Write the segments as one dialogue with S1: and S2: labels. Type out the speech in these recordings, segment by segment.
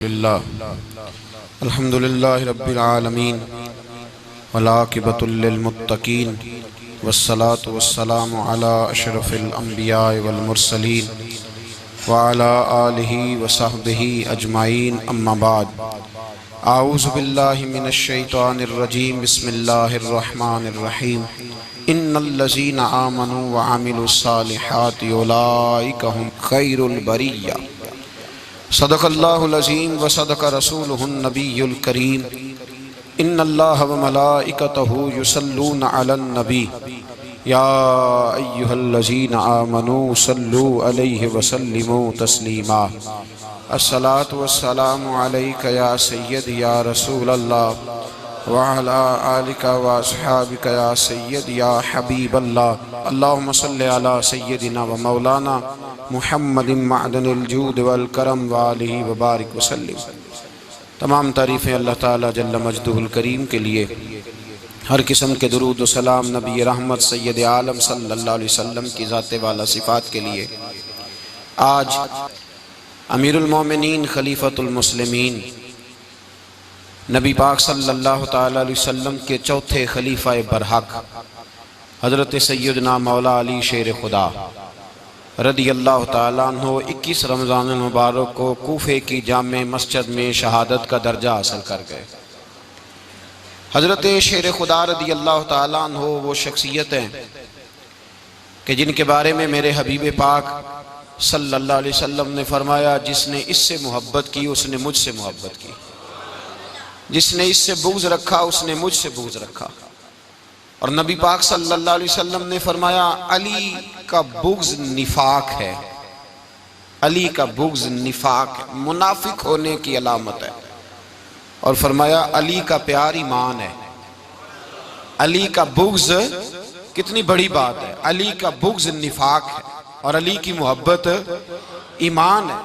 S1: अल्हम्दुलिल्लाहि रब्बिल आलमीन वलाकिबतुल लिल मुत्तकीन वस्सलातु वस्सलामु अला अशरफिल अंबिया वल मुरसलीन व अला आलिहि व सहबिहि अजमाइन अम्मा बाद। आऊज़ु बिल्लाहि मिनश शैतानिर रजीम बिस्मिल्लाहिर रहमानिर रहीम। इन्नल्लज़ीना आमनु व अमिलुस सालिहाति उलाइका हुम खैरुल बरिय्या। सदक़ल्लाहुल अज़ीम व सदक़ रसूलुहुन नबियुल करीम। इन्नल्लाह व मलाइकतहु युसल्लूना अलन नबी या अय्युहल्लज़ीना आमनू सल्लू अलैहि व सल्लिमू तस्लीमा। अस्सलातु वस्सलामु अलैका या सय्यदी या रसूलल्लाह व अला आलिका व अस्हाबिका या सय्यदी या हबीबल्लाह। अल्लाहुम्मा सल्लि अला सय्यदिना व मौलाना मुहम्मदिन मअदनिल जूद वल करम व आलिहि व बारिक वसल्लिम। तमाम तारीफ़ें अल्लाह ताला जल्ल मजदुहुल करीम के लिए, हर किस्म के दुरूद व सलाम नबी रहमत सय्यद आलम सल्लल्लाहु अलैहि वसल्लम की ज़ात वाला सिफ़ात के लिए। आज अमीरुल मोमिनीन खलीफतुल मुस्लिमीन नबी पाक सल्लल्लाहु ताला अलैहि वसल्लम के चौथे खलीफा बरहक हज़रत सय्यदना मौला अली शेर खुदा रदी अल्लाह ताला अन्हु 21 रमज़ान मुबारक को कूफे की जामे मस्जिद में शहादत का दर्जा हासिल कर गए। हज़रत शेर खुदा रदी अल्लाह ताला अन्हु वो शख्सियत हैं कि जिनके बारे में मेरे हबीब पाक सल्लल्लाहु अलैहि वसल्लम ने फरमाया, जिसने इससे मोहब्बत की उसने मुझसे मोहब्बत की, जिसने इससे बुग़्ज़ रखा उसने मुझसे बुग़्ज़ रखा। और नबी पाक सल्लल्लाहु अलैहि वसल्लम ने फरमाया, अली का बुग़्ज़ निफाक है, अली का बुग़्ज़ निफाक है, मुनाफिक होने की अलामत है। और फरमाया अली का प्यार ईमान है। अली का बुग़्ज़ कितनी बड़ी बात है, अली का बुग़्ज़ निफाक है और अली की मोहब्बत ईमान है।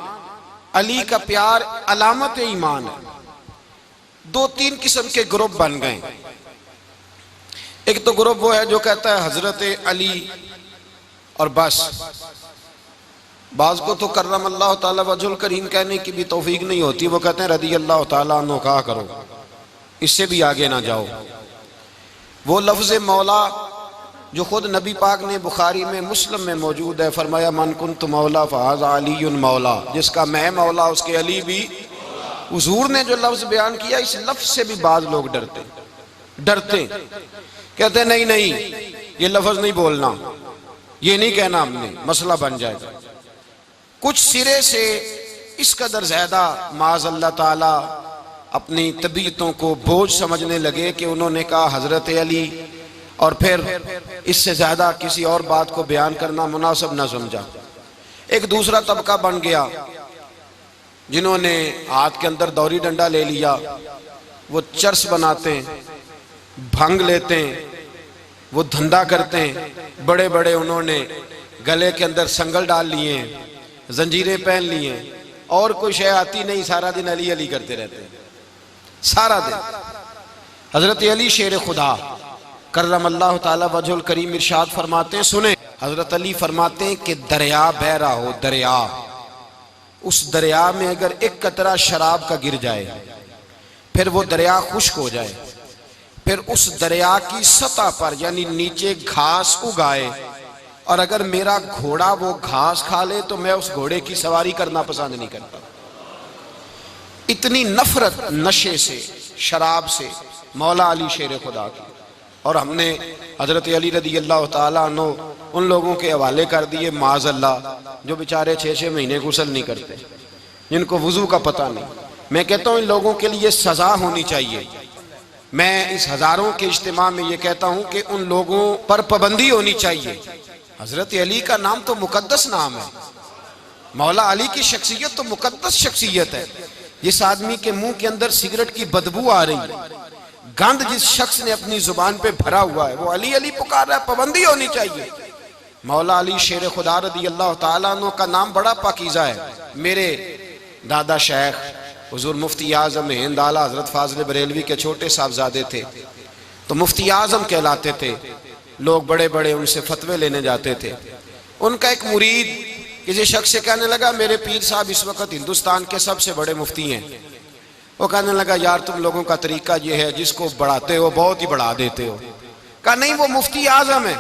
S1: अली का प्यार अलामत ईमान है। दो तीन किस्म के ग्रुप बन गए। एक तो ग्रुप वो है जो कहता है हजरत अली और बस। बाज़ को तो कर्रम अल्लाह ताला वजहुल करीम कहने की भी तौफीक नहीं होती, वो कहते हैं रदी अल्लाह ताला अन्हु कहा करो, इससे भी आगे ना जाओ। वो लफ्ज़ मौला जो खुद नबी पाक ने बुखारी में मुस्लिम में मौजूद है, फरमाया मन कुन्तु मौला फ़हाज़ा अलीयुन मौला, जिसका मैं मौला उसके अली भी। हुज़ूर ने जो लफ्ज़ बयान किया, इस लफ्ज़ से भी बाज़ लोग डरते कहते नहीं नहीं ये लफ्ज़ नहीं बोलना, ये नहीं कहना, हमने मसला बन जाएगा। कुछ सिरे से इस कदर ज़्यादा माज़ अल्लाह ताला अपनी तबीयतों को बोझ समझने लगे कि उन्होंने कहा हज़रत अली, और फिर इससे ज़्यादा किसी और बात को बयान करना मुनासिब न समझा। एक दूसरा तबका बन गया जिन्होंने हाथ के अंदर दौरी डंडा ले लिया, वो चर्स बनाते हैं, भंग लेते हैं, वो धंधा करते हैं, बड़े बड़े उन्होंने गले के अंदर संगल डाल लिए हैं, जंजीरें पहन लिए हैं, और कोई शय आती नहीं, सारा दिन अली अली करते रहते हैं सारा दिन। हजरत अली शेर खुदा कर्रम अल्लाह ताला वजहुल करीम इरशाद फरमाते हैं, सुने हजरत अली फरमाते हैं कि दरिया बह रहा हो, दरिया, उस दरिया में अगर एक कतरा शराब का गिर जाए, फिर वो दरिया खुश्क हो जाए, फिर उस दरिया की सतह पर यानी नीचे घास उगाए, और अगर मेरा घोड़ा वो घास खा ले तो मैं उस घोड़े की सवारी करना पसंद नहीं करता। इतनी नफरत नशे से, शराब से मौला अली शेर खुदा की। और हमने हजरत अली रदी अल्लाह ताला अन्हु उन लोगों के हवाले कर दिए माज़ अल्लाह, जो बेचारे 6-6 महीने गुस्ल नहीं करते, जिनको वुजू का पता नहीं। मैं कहता हूँ इन लोगों के लिए सजा होनी चाहिए। मैं इस हजारों के इज्तिमा में ये कहता हूँ कि उन लोगों पर पाबंदी होनी चाहिए। हजरत अली का नाम तो मुकद्दस नाम है, मौला अली की शख्सियत तो मुकद्दस शख्सियत है। जिस आदमी के मुंह के अंदर सिगरेट की बदबू आ रही है, गंद जिस शख्स ने अपनी जुबान पे भरा हुआ है, वो अली अली पुकार रहा है, पाबंदी होनी चाहिए। मौला अली शेर खुदा रदी अल्लाह ताला अन्हु का नाम बड़ा पाकीज़ा है। मेरे दादा शेख हुजूर मुफ्ती आज़म हिंद आला हजरत फाज़िल बरेलवी के छोटे साहबजादे थे, तो मुफ्ती आज़म कहलाते थे। लोग बड़े बड़े उनसे फतवे लेने जाते थे। उनका एक मुरीद किसी शख्स से कहने लगा मेरे पीर साहब इस वक्त हिंदुस्तान के सबसे बड़े मुफ्ती हैं। वो कहने लगा यार तुम लोगों का तरीका ये है, जिसको बढ़ाते हो बहुत ही बढ़ा देते हो। कहा नहीं वो मुफ्ती आजम है।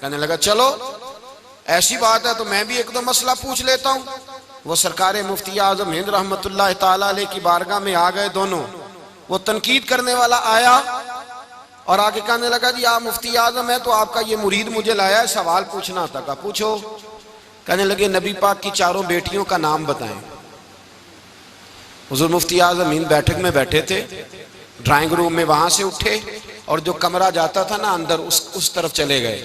S1: कहने लगा चलो ऐसी बात है तो मैं भी एक दो मसला पूछ लेता हूँ। वो सरकार मुफ्ती आजम हिंद रहमतुल्लाह ताला अलैह की बारगाह में आ गए दोनों। वो तनकीद करने वाला आया और आगे कहने लगा जी आप मुफ्ती आजम है तो आपका ये मुरीद मुझे लाया है, सवाल पूछना था। कहा पूछो। कहने लगे नबी पाक की चारों बेटियों का नाम बताएं। हुजूर मुफ्ती आजम हिंद बैठक में बैठे थे, ड्राइंग रूम में, वहां से उठे और जो कमरा जाता था ना अंदर उस तरफ चले गए।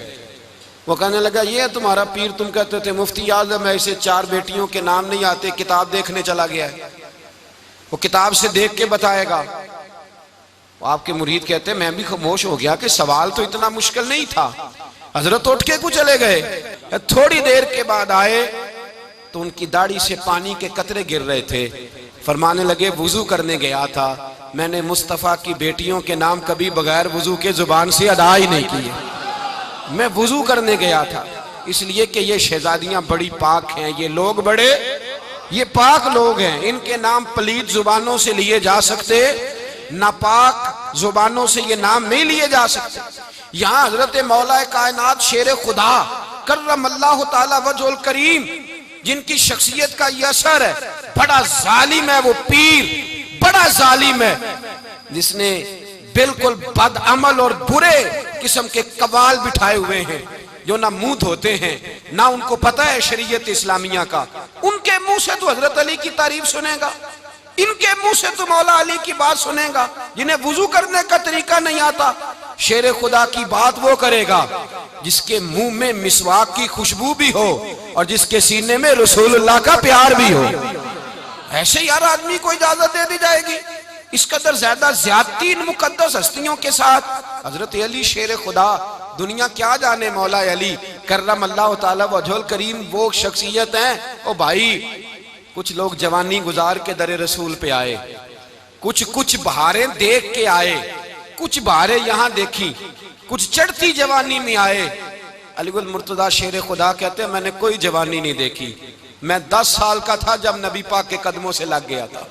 S1: वो कहने लगा ये तुम्हारा पीर, तुम कहते थे मुफ्ती आजम है, इसे चार बेटियों के नाम नहीं आते, किताब देखने चला गया है, वो किताब से देख के बताएगा। आपके मुरीद कहते मैं भी खामोश हो गया कि सवाल तो इतना मुश्किल नहीं था। हजरत उठ के कुछ चले गए। थोड़ी देर के बाद आए तो उनकी दाढ़ी से पानी के कतरे गिर रहे थे। फरमाने लगे वुजू करने गया था, मैंने मुस्तफ़ा की बेटियों के नाम कभी बगैर वुजू के जुबान से अदा ही नहीं किए। मैं वुजू करने गया था इसलिए कि ये शहजादियां बड़ी पाक हैं, ये लोग बड़े ये पाक लोग हैं, इनके नाम पलीत जुबानों से लिए जा सकते, नापाक जुबानों से ये नाम नहीं लिए जा सकते। यहाँ हजरत मौला कायनात शेर खुदा कर्रमल्लाहु ताला वजहुल करीम, जिनकी शख्सियत का ये असर है, बड़ा जालिम है वो पीर, बड़ा जालिम है, जिसने बिल्कुल बदअमल और बुरे किस्म के कवाल बिठाए हुए हैं, जो ना मुंह धोते हैं ना उनको पता है शरीयत इस्लामिया का। उनके मुंह से तो हजरत अली की तारीफ सुनेगा, इनके मुंह से तो मौला अली की बात सुनेगा। जिन्हें वुजू करने का तरीका नहीं आता, शेर खुदा की बात वो करेगा जिसके मुंह में मिसवाक की खुशबू भी हो और जिसके सीने में रसूलुल्लाह का प्यार भी हो। ऐसे यार आदमी को इजाजत दे दी जाएगी? इस कदर ज्यादा ज्यादती इन मुकद्दस हस्तियों के साथ। हजरत अली शेर खुदा, दुनिया क्या जाने मौला अली कर्रमल्लाहु ताला वजहुल करीम वो शख्सियत हैं। ओ भाई, कुछ लोग जवानी गुजार के दरे रसूल पे आए, कुछ बहारें देख के आए, कुछ बहारें यहाँ देखी, कुछ चढ़ती जवानी में आए। अलीगुल मुर्तजा शेर खुदा कहते हैं मैंने कोई जवानी नहीं देखी, मैं 10 साल का था जब नबी पाक के कदमों से लग गया था।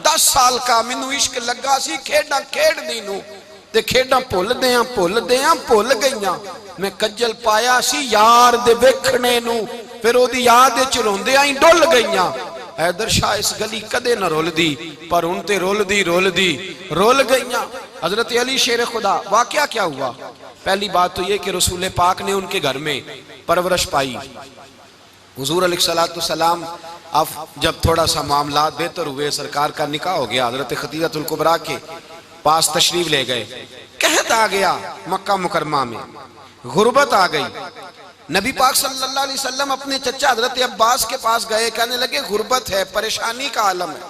S1: 10 साल का मैनू इश्क लगा सी, खेड़ा खेड़दी नूं ते खेड़ा भुल गईयां। मैं कज्जल पाया सी यार दे वेखणे नूं, फिर ओदी याद विच रोंदियां ही डुल गईयां। हैदर शाह इस गली कदे न रुलदी, पर हुण ते रुल गईयां। हजरत अली शेर खुदा, वाकया क्या हुआ? पहली बात तो ये कि रसूल पाक ने उनके घर में परवरिश पाई। हुजूर अलैहिस्सलातु सलाम अब जब थोड़ा सा मामला बेहतर हुए, सरकार का निकाह हो गया, हजरत खदीजतुल कुबरा के पास तशरीफ ले गए। कहत आ गया मक्का मुकरमा में, गुर्बत आ गई। नबी पाक सल्लल्लाहु अलैहि वसल्लम अपने चचा हजरत अब्बास के पास गए, कहने लगे गुर्बत है, परेशानी का आलम है,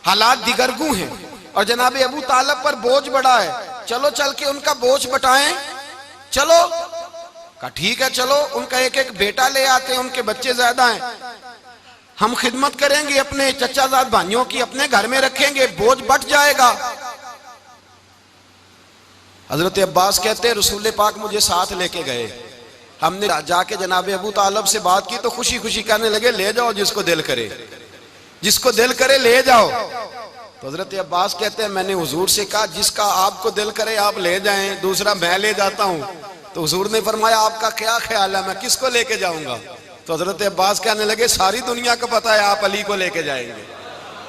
S1: हालात दिगरगू हैं और जनाब अबू तालिब पर बोझ बड़ा है, चलो चल के उनका बोझ बटाएं। चलो, कहा ठीक है चलो, उनका एक एक बेटा ले आते हैं, उनके बच्चे ज्यादा हैं, हम खिदमत करेंगे अपने चचाजाद भाइयों की, अपने घर में रखेंगे, बोझ बट जाएगा। हजरत अब्बास कहते हैं रसूल पाक मुझे साथ लेके गए, हमने जाके जनाब अबू तालिब से बात की तो खुशी खुशी कहने लगे ले जाओ जिसको दिल करे ले जाओ। तो हजरत अब्बास कहते हैं मैंने हुजूर से कहा जिसका आपको दिल करे आप ले जाएं, दूसरा मैं ले जाता हूं। तो हुजूर ने फरमाया आपका क्या ख्याल है, मैं किसको लेके जाऊंगा? तो हजरत अब्बास कहने लगे सारी दुनिया को पता है आप अली को लेके जाएंगे,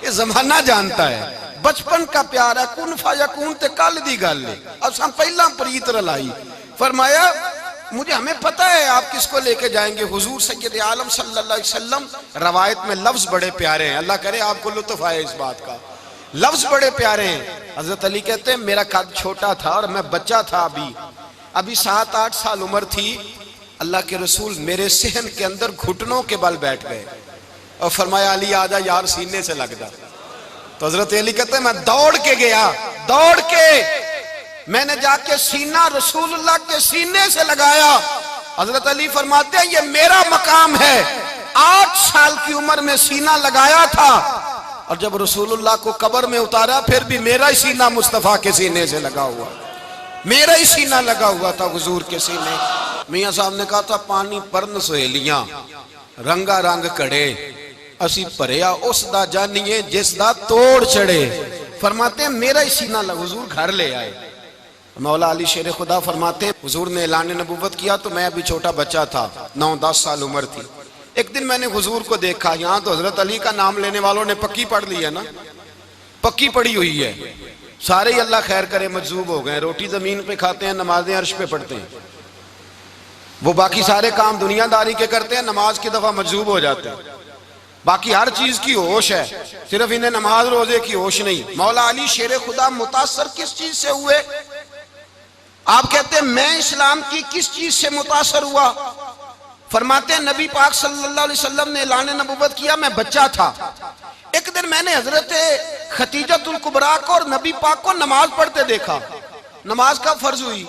S1: ये जमाना जानता है, बचपन का प्यार है, कुन फायकून ते कल दी गल है, अब हम पहला प्रीत रलाई। फरमाया मुझे हमें पता है आप किसको लेके जाएंगे, हुजूर सैयद आलम सल्लल्लाहु अलैहि वसल्लम। रवायत में लफ्ज बड़े प्यारे हैं, अल्लाह करे आपको लुत्फ आए इस बात का, लफ्ज बड़े प्यारे हैं। हजरत अली कहते हैं मेरा कद छोटा था और मैं बच्चा था, अभी 7-8 साल उम्र थी, अल्लाह के रसूल मेरे सहन के अंदर घुटनों के बल बैठ गए और फरमाया अली आजा यार सीने से लग जा। तो हजरत अली कहते हैं मैं दौड़ के गया, दौड़ के मैंने जाके सीना रसूलुल्लाह के सीने से लगाया। हजरत अली फरमाते हैं ये मेरा मकाम है, 8 साल की उम्र में सीना लगाया था और जब रसूलुल्लाह को कब्र में उतारा फिर भी मेरा ही सीना मुस्तफा के सीने से लगा हुआ, मेरा ही सीना लगा हुआ था हुजूर के सीने। मियां साहब ने कहा था पानी परन सहेलियां, रंगा रंग कड़े असी भरिया उस दा जानिए जिस दा तोड़ चढ़े। फरमाते हैं मेरा ही सीना हुजूर घर ले आए। मौला अली शेर खुदा फरमाते हुजूर ने ऐलान नबूवत किया तो मैं अभी छोटा बच्चा था, 9-10 साल उम्र थी। एक दिन मैंने हुजूर को देखा, यहाँ तो हजरत अली का नाम लेने वालों ने पक्की पढ़ ली है ना, पक्की पड़ी हुई है, सारे ही अल्लाह खैर करे मजजूब हो गए। रोटी जमीन पे खाते हैं, नमाजें अर्श पे पढ़ते हैं। वो बाकी सारे काम दुनियादारी के करते हैं, नमाज की दफा मजजूब हो जाते हैं। बाकी हर चीज की होश है, सिर्फ इन्हें नमाज रोजे की होश नहीं। मौला अली शेर खुदा मुतासर किस चीज से हुए? आप कहते हैं मैं इस्लाम की किस चीज से मुतासर हुआ? फरमाते हैं नबी पाक सल्लल्लाहु अलैहि वसल्लम ने ऐलान नबूवत किया, मैं बच्चा था। एक दिन मैंने हजरत खतीजतुल कुबरा को और नबी पाक को नमाज पढ़ते देखा। नमाज का फर्ज हुई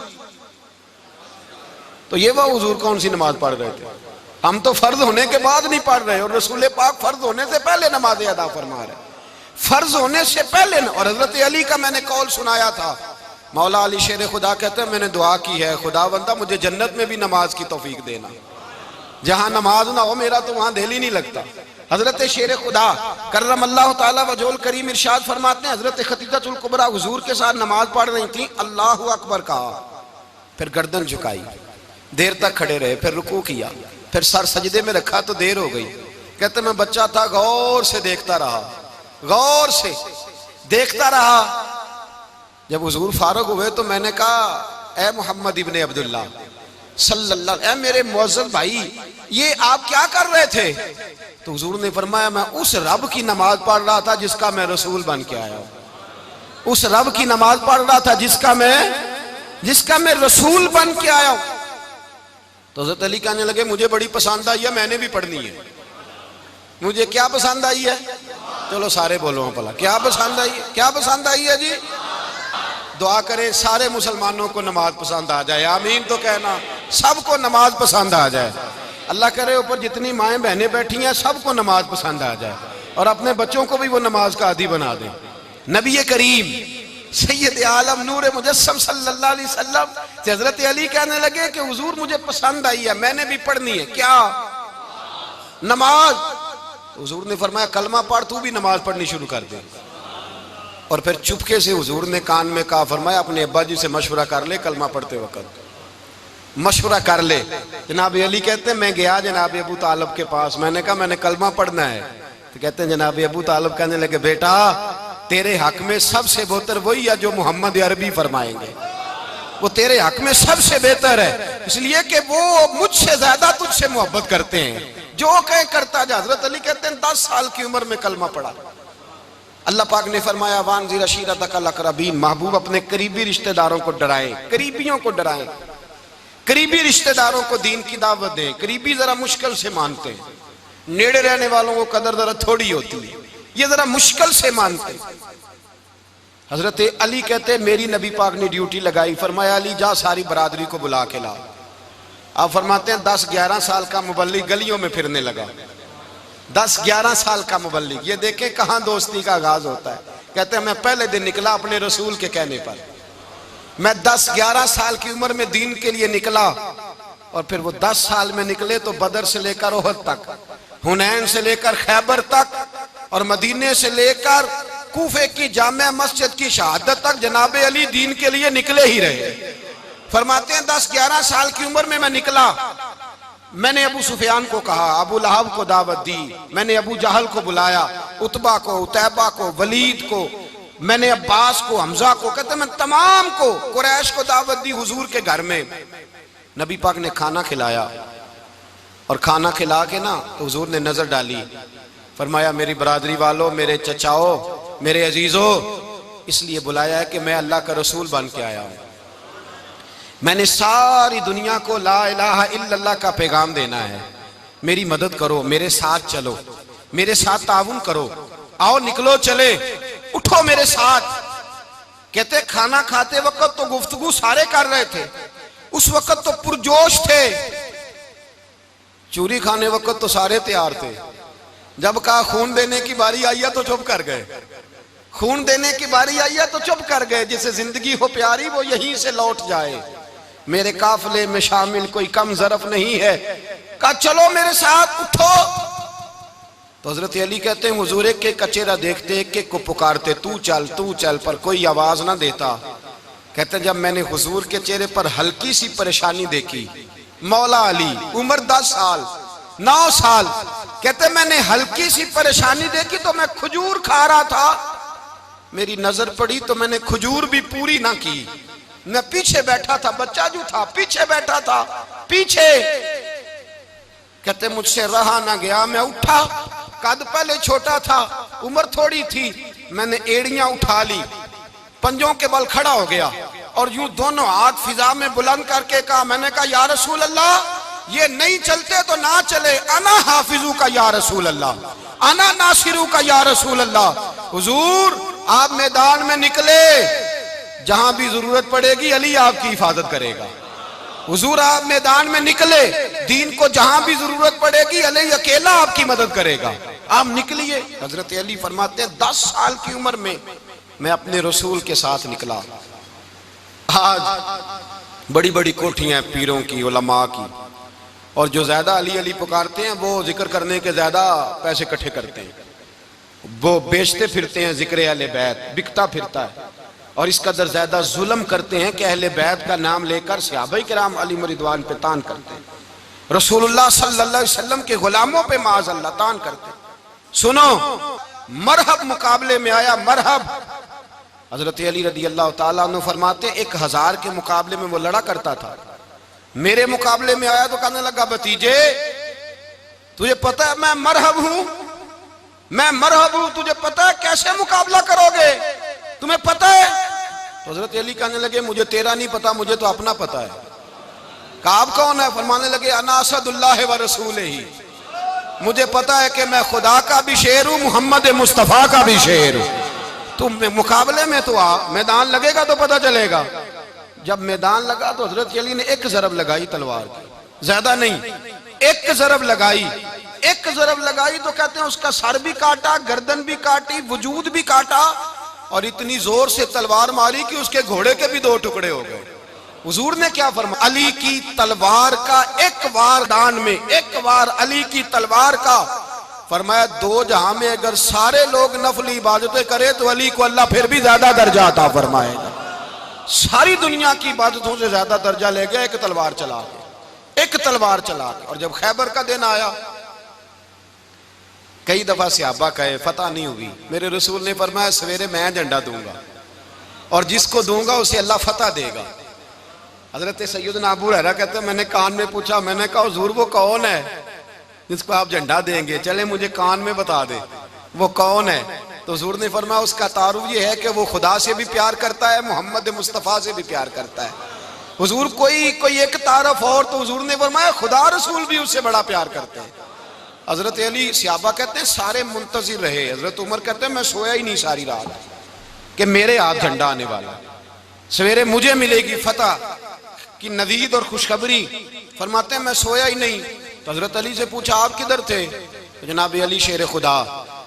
S1: तो ये वह हुजूर कौन सी नमाज पढ़ रहे थे? हम तो फर्ज होने के बाद नहीं पढ़ रहे, और रसूल पाक फर्ज होने से पहले नमाज अदा फरमा रहे, फर्ज होने से पहले। और हजरत अली का मैंने कौल सुनाया था, मौला अली शेर खुदा कहते हैं मैंने दुआ की है, खुदा बंदा मुझे जन्नत में भी नमाज की तौफीक देना, जहां नमाज ना हो मेरा तो वहां दिल ही नहीं लगता। हजरत शेर खुदा करम अल्लाह ताला वजोल करीम इरशाद फरमाते हैं हजरत खतीजतुल कुबरा हुजूर के साथ नमाज पढ़ रही थी, अल्लाहु अकबर कहा, फिर गर्दन झुकाई, देर तक खड़े रहे, फिर रुकू किया, फिर सर सजदे में रखा तो देर हो गई। कहते मैं बच्चा था, गौर से देखता रहा, गौर से देखता रहा। जब हुजूर फारूक हुए तो मैंने कहा ए मोहम्मद इब्ने अब्दुल्ला सल्लल्लाहु, ए मेरे मुअज्जज़ भाई ये आप क्या कर रहे थे? तो हुजूर ने फरमाया मैं उस रब की नमाज पढ़ रहा था जिसका मैं रसूल बन के आया हूं, उस रब की नमाज पढ़ रहा था जिसका मैं रसूल बन के आया हूं। तो हज़रत अली कहने लगे मुझे बड़ी पसंद आई है, मैंने भी पढ़नी है। मुझे क्या पसंद आई है? चलो सारे बोलो भला, क्या पसंद आई है? क्या पसंद आई है जी? दुआ करें सारे मुसलमानों को नमाज पसंद आ जाए, आमीन तो कहना, सबको नमाज पसंद आ जाए। अल्लाह करे ऊपर जितनी माएँ बहनें बैठी हैं सबको नमाज पसंद आ जाए, और अपने बच्चों को भी वो नमाज का आदी बना दें। नबी करीम सैयद आलम नूर मुजस्सम सल्लल्लाहु अलैहि वसल्लम से हजरत अली कहने लगे कि हुजूर मुझे पसंद आई है, मैंने भी पढ़नी है। क्या? नमाज। हुजूर ने फरमाया कलमा पढ़, तू भी नमाज पढ़नी शुरू कर दे। और फिर चुपके से हुजूर ने कान में कहा, फरमाया अपने अब्बा जी से मशवरा कर ले, कलमा पढ़ते वक्त मशवरा कर ले। जनाब अली कहते हैं मैं गया जनाब अबू तालिब के पास, मैंने कहा मैंने कलमा पढ़ना है। तो कहते हैं जनाब अबू तालिब कहने लगे बेटा तेरे हक में सबसे बेहतर वही है जो मोहम्मद अरबी फरमाएंगे, वो तेरे हक में सबसे बेहतर है, इसलिए कि वो मुझसे ज्यादा तुझसे मोहब्बत करते हैं, जो कहे करता जा। हजरत अली कहते हैं 10 साल की उम्र में कलमा पढ़ा। अल्लाह पाक ने फरमाया वानज़िर अशीरतकल अक़रबीन, महबूब अपने करीबी रिश्तेदारों को डराएं, करीबियों को डराएं, करीबी रिश्तेदारों को दीन की दावत दें। करीबी जरा मुश्किल से मानते हैं, नेड़े रहने वालों को कदर जरा थोड़ी होती है, ये जरा मुश्किल से मानते हैं। हजरत अली कहते मेरी नबी पाक ने ड्यूटी लगाई, फरमाया अली जा सारी बरादरी को बुला के ला। आप फरमाते हैं 10-11 साल का मुबल्लिग गलियों में फिरने लगा, 10-11 साल का मुबल्लिग। ये देखें कहां दोस्ती का आगाज होता है। कहते हैं मैं पहले दिन निकला अपने रसूल के कहने पर, मैं 10-11 साल की उम्र में दीन के लिए निकला, और फिर वो 10 साल में निकले तो बदर से लेकर ओहद तक, हुनैन से लेकर खैबर तक, और मदीने से लेकर कूफे की जामे मस्जिद की शहादत तक जनाब अली दीन के लिए निकले ही रहे। फरमाते हैं 10-11 साल की उम्र में मैं निकला, मैंने अबू सुफियान को कहा, अबू लहब को दावत दी, मैंने अबू जहल को बुलाया, उतबा को, उतैबा को, वलीद को, मैंने अब्बास को, हमजा को, कहते मैं तमाम को, कुरैश को दावत दी हुजूर के घर में। नबी पाक ने खाना खिलाया, और खाना खिला के ना तो हुजूर ने नजर डाली, फरमाया मेरी बरादरी वालों, मेरे चचाओ, मेरे अजीजों, इसलिए बुलाया है कि मैं अल्लाह का रसूल बन के आया हूं, मैंने सारी दुनिया को ला इलाहा इल्लल्लाह का पैगाम देना है, मेरी मदद करो, मेरे साथ चलो, मेरे साथ ताउन करो, आओ निकलो चले, उठो मेरे साथ। कहते खाना खाते वक्त तो गुफ्तगू सारे कर रहे थे, उस वक्त तो पुरजोश थे, चूरी खाने वक्त तो सारे तैयार थे, जब कहा खून देने की बारी आई है तो चुप कर गए, खून देने की बारी आई है तो चुप कर गए। जिसे जिंदगी हो प्यारी वो यहीं से लौट जाए, मेरे काफिले में शामिल कोई कम ज़रफ नहीं है, कहा चलो मेरे साथ उठो। तो हजरत अली कहते हैं हुजूर एक एक का चेहरा देखते एक एक को पुकारते तू चल, पर कोई आवाज ना देता। कहते जब मैंने हुजूर के चेहरे पर हल्की सी परेशानी देखी, मौला अली उम्र 10 साल 9 साल, कहते मैंने हल्की सी परेशानी देखी तो मैं खजूर खा रहा था, मेरी नजर पड़ी तो मैंने खजूर भी पूरी ना की। मैं पीछे बैठा था, बच्चा जो था पीछे बैठा था पीछे। कहते मुझसे रहा ना गया, मैं उठा, कद पहले छोटा था, उम्र थोड़ी थी, मैंने एड़ियां उठा ली, पंजों के बल खड़ा हो गया और यूं दोनों हाथ फिजा में बुलंद करके कहा, मैंने कहा या रसूल अल्लाह ये नहीं चलते तो ना चले, अना हाफिजू का या रसूल अल्लाह, अना नासिरू का या रसूल अल्लाह। हुजूर आप मैदान में निकले, जहां भी जरूरत पड़ेगी अली आपकी हिफाजत करेगा। हुजूर आप मैदान में निकले, दीन को जहां भी जरूरत पड़ेगी अली अकेला आपकी मदद करेगा, आप निकलिए। हजरत अली फरमाते हैं 10 साल की उम्र में मैं अपने रसूल के साथ निकला। आज बड़ी बड़ी कोठियां पीरों की, उलमा की, और जो ज्यादा अली अली पुकारते हैं वो जिक्र करने के ज्यादा पैसे इकट्ठे करते हैं, वो बेचते फिरते हैं, जिक्र अहले बैत बिकता फिरता है, और इस कदर ज्यादा जुल्म करते हैं कि अहले बैत का नाम लेकर सहाबा किराम अली रिदवान पे तान करते हैं, रसूलुल्लाह सल्लल्लाहु अलैहि वसल्लम के गुलामों पे माज़ अल्लाह तान करते हैं। सुनो, मरहब मुकाबले में आया, मरहब। हजरत अली रदी अल्लाह ताला अन्हु फरमाते 1000 के मुकाबले में वो लड़ा करता था, मेरे मुकाबले में आया तो कहने लगा भतीजे तुझे पता है मैं मरहब हूं, मैं मरहब हूं, तुझे पता है कैसे मुकाबला करोगे, तुम्हें पता है? तो हजरत अली कहने लगे मुझे तेरा नहीं पता, मुझे तो अपना पता है। काब कौन है? फरमाने लगे अना असदुल्लाह व रसूल ही, मुझे पता है कि मैं खुदा का भी शेर हूं, मोहम्मद मुस्तफा का भी शेर हूं। तुम मुकाबले में तो आ, मैदान लगेगा तो पता चलेगा। जब मैदान लगा तो हजरत अली ने एक जरब लगाई तलवार की, ज्यादा नहीं, एक जरब लगाई, एक जरब लगाई तो कहते हैं उसका सर भी काटा, गर्दन भी काटी, वजूद भी काटा, और इतनी जोर से तलवार मारी कि उसके घोड़े के भी 2 टुकड़े हो गए। हुजूर ने क्या फरमाया? अली की तलवार का एक वार दान में, एक वार अली की तलवार का, फरमाया 2 जहां में अगर सारे लोग नफली इबादतें करे तो अली को अल्लाह फिर भी ज्यादा दर्जा अता फरमाएगा। सारी दुनिया की इबादतों से ज्यादा दर्जा ले गया एक तलवार चला के, एक तलवार चला के। और जब खैबर का दिन आया, कई दफा सहाबा कहे फतह नहीं हुई, मेरे रसूल ने फरमाया सवेरे मैं झंडा दूंगा और जिसको दूंगा उसे अल्लाह फतह देगा। हजरत सैयदना अबू हुरैरा कहते हैं मैंने कान में पूछा, मैंने कहा हुजूर वो कौन है जिसको आप झंडा देंगे, चले मुझे कान में बता दे वो कौन है। तो हुजूर ने फरमाया उसका तारुफ ये है कि वो खुदा से भी प्यार करता है, मोहम्मद मुस्तफ़ा से भी प्यार करता है। हुजूर कोई एक तारफ और, तो हुजूर ने फरमाया खुदा रसूल भी उससे बड़ा प्यार करते हैं। हजरत अली सहाबा कहते हैं सारे मुंतजिर रहे। हजरत उमर कहते हैं मैं सोया ही नहीं सारी रात कि मेरे हाथ झंडा आने वाला, सवेरे मुझे मिलेगी फतह की नवीद और खुशखबरी। फरमाते हैं मैं सोया ही नहीं। तो हजरत अली से पूछा आप किधर थे? तो जनाब अली शेर खुदा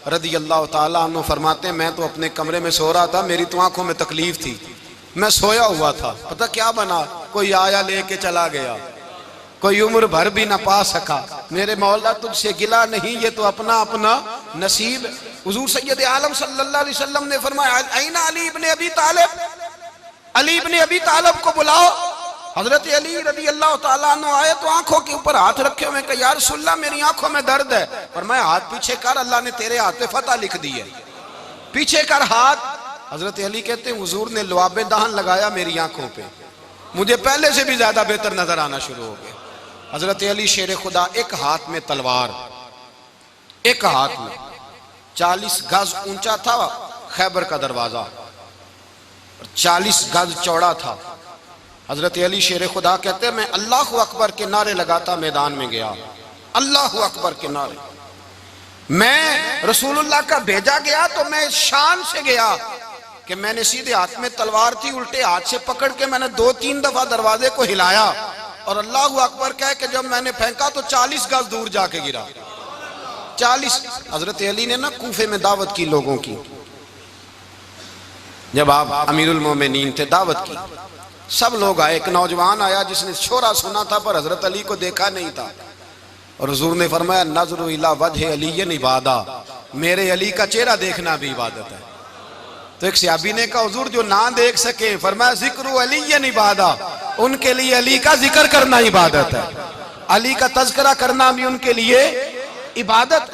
S1: रदी अल्लाह ताला अन्हु फरमाते हैं मैं तो अपने कमरे में सो रहा था, मेरी तो आंखों में तकलीफ थी, मैं सोया हुआ था, पता क्या बना, कोई आया लेके चला गया, कोई उम्र भर भी ना पा सका। मेरे मौला तुझसे गिला नहीं, ये तो अपना अपना नसीब। हुजूर सैयद आलम सल्लल्लाहु अलैहि वसल्लम ने फरमाया ऐना अली इब्ने अबी तालिब, अली इब्ने अबी तालिब को बुलाओ। हजरत अली रदी अल्लाह ताला अन्हु आए तो आंखों के ऊपर हाथ रखे हुए, कहा या रसूलल्लाह मेरी आंखों में दर्द है। फरमाया हाथ पीछे कर, अल्लाह ने तेरे हाथ पे फतह लिख दी है, पीछे कर हाथ। हजरत अली कहते हैं हुजूर ने लुआबे दहन लगाया मेरी आंखों पे, मुझे पहले से भी ज्यादा बेहतर नजर आना शुरू हो गया। हजरत अली शेर खुदा, एक हाथ में तलवार, एक हाथ में 40 गज ऊंचा था खैबर का दरवाजा, 40 गज चौड़ा था। हजरत अली शेर खुदा कहते हैं मैं अल्लाह अकबर के नारे लगाता मैदान में गया, अल्लाह अकबर के नारे। मैं रसूलुल्लाह का भेजा गया तो मैं शान से गया कि मैंने सीधे हाथ में तलवार थी, उल्टे हाथ से पकड़ के मैंने 2-3 दफा दरवाजे को हिलाया और अल्लाह अकबर कह के जब मैंने फेंका तो 40 गज दूर जाके गिरा। 40। हजरत अली ने ना कूफे में दावत की लोगों की, जब आप अमीरुल मोमिनीन थे, दावत की, सब लोग आए। एक नौजवान आया जिसने शोरा सुना था पर हजरत अली को देखा नहीं था। और हुजूर ने फरमाया नज़रु इला वजह अली इबादा, मेरे अली का चेहरा देखना भी इबादत है। तो एक सहाबी ने कहा हुजूर जो ना देख सके, फरमाया जिक्र अली इबादा, उनके लिए अली का जिक्र करना इबादत है, अली का तज़किरा करना भी उनके लिए इबादत।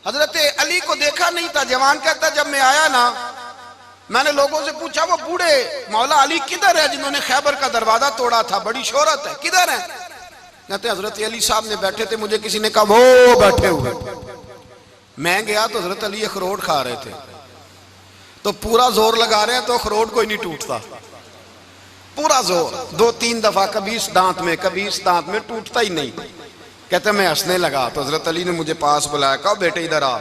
S1: हजरत अली को देखा नहीं था। जवान कहता जब मैं आया ना, मैंने लोगों से पूछा वो बूढ़े मौला अली किधर है जिन्होंने खैबर का दरवाजा तोड़ा था, बड़ी शोहरत है, किधर है? कहते हजरत अली साहब ने बैठे थे, मुझे किसी ने कहा वो बैठे हुए। मैं गया तो हजरत अली अखरोट खा रहे थे, तो पूरा जोर लगा रहे हैं तो अखरोट कोई नहीं टूटता, पूरा जोर 2-3 दफा, कभी इस दांत में कभी इस दांत में, टूटता ही नहीं। कहते मैं हंसने लगा तो हजरत अली ने मुझे पास बुलाया, कहा बेटे इधर आ।